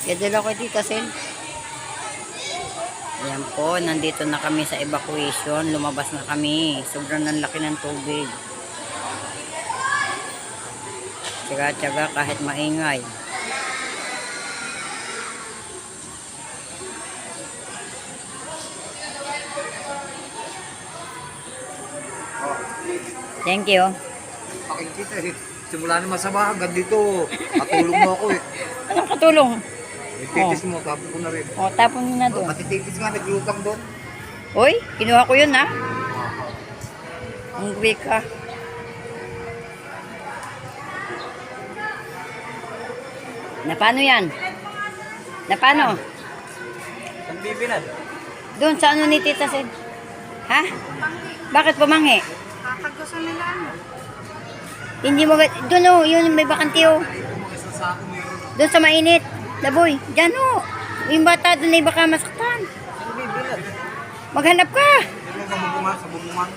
Yadala ko dito, Sen. Ayan po, nandito na kami sa evacuation. Lumabas na kami. Sobrang nanlaki ng tubig. Tsaga-tsaga kahit maingay. Thank you. Pakikita eh. Simula naman sa bahay, hanggang dito. Katulong mo ako eh. Anong katulong? Titis mo, tapon ko na rin. O, tapon nyo na doon. Matititis nga, naglutang doon. Uy, kinuha ko yun, ha? Ang quick, ha? Na paano yan? Na paano? Ang bibinad. Doon sa ano ni Tita Sid? Ha? Bakit pumanghi? Kakagusto nila ano? Hindi mo, doon o, yun may bakante o. Doon sa mainit. Laboy, dyan o. Yung bata doon ay baka masaktan. Ang bibinad. Maghanap ka. Ano sa bubungan, sa bubungan?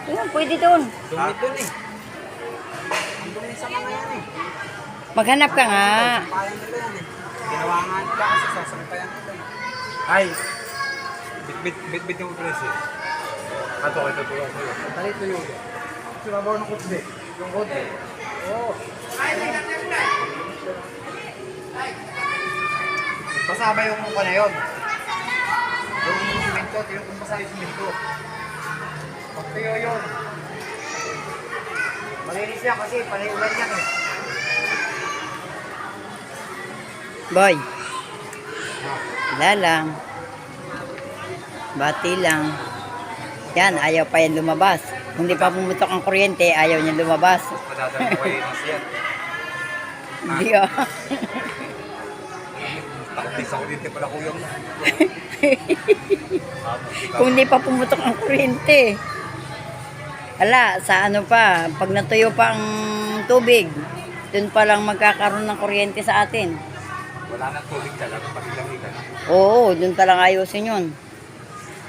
Ayun, pwede doon. Dumit doon eh. Ang dumi sa mga yan eh. Maghanap ka nga. Sampayan nila yan eh. Ginawa nga nila kasi sasampayan nila. Ay! Bit yung presi. Ato, ito tuwa ko yun. Dali ito yun. Sinabaw ng kutbe. Yung kutbe. Oo. Pasaba yung mukha na yun. Yung simento, yung pasaba yung simento. Pagtayo yun. Malinis yan kasi panayulan yan eh. Boy. Wala lang. Bati lang. Yan, ayaw pa yan lumabas. Kung di pa pumutok ang kuryente, ayaw niya lumabas. Madadala ko kayo ng siya. Hindi ah. Takot sa kuryente pala kuya mo. Kung di pa pumutok ang kuryente. Ala, sa ano pa, pag natuyo pa ang tubig, dun pa lang magkakaroon ng kuryente sa atin. Wala nang tubig talaga, pagilang-ilan. Oo, dun pa lang ayusin yun.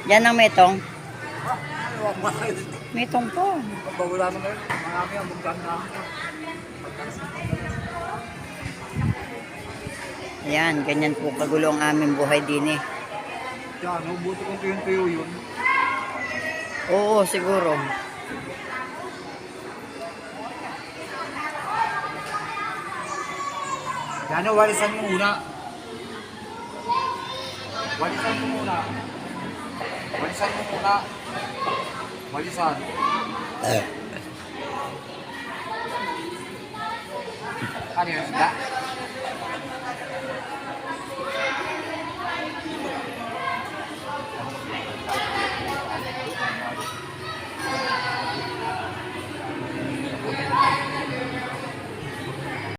Yan ang metong. Metong po. Pagpawala mo ngayon, marami ang bugdan namin. Ayan, ganyan po kagulo ang aming buhay din eh. Diyan, buto kong tuyo yun. Oo, siguro. Diyan, walisan mo muna. Walisan mo muna. Walisan mo muna. Walisan. Ano yun, isda?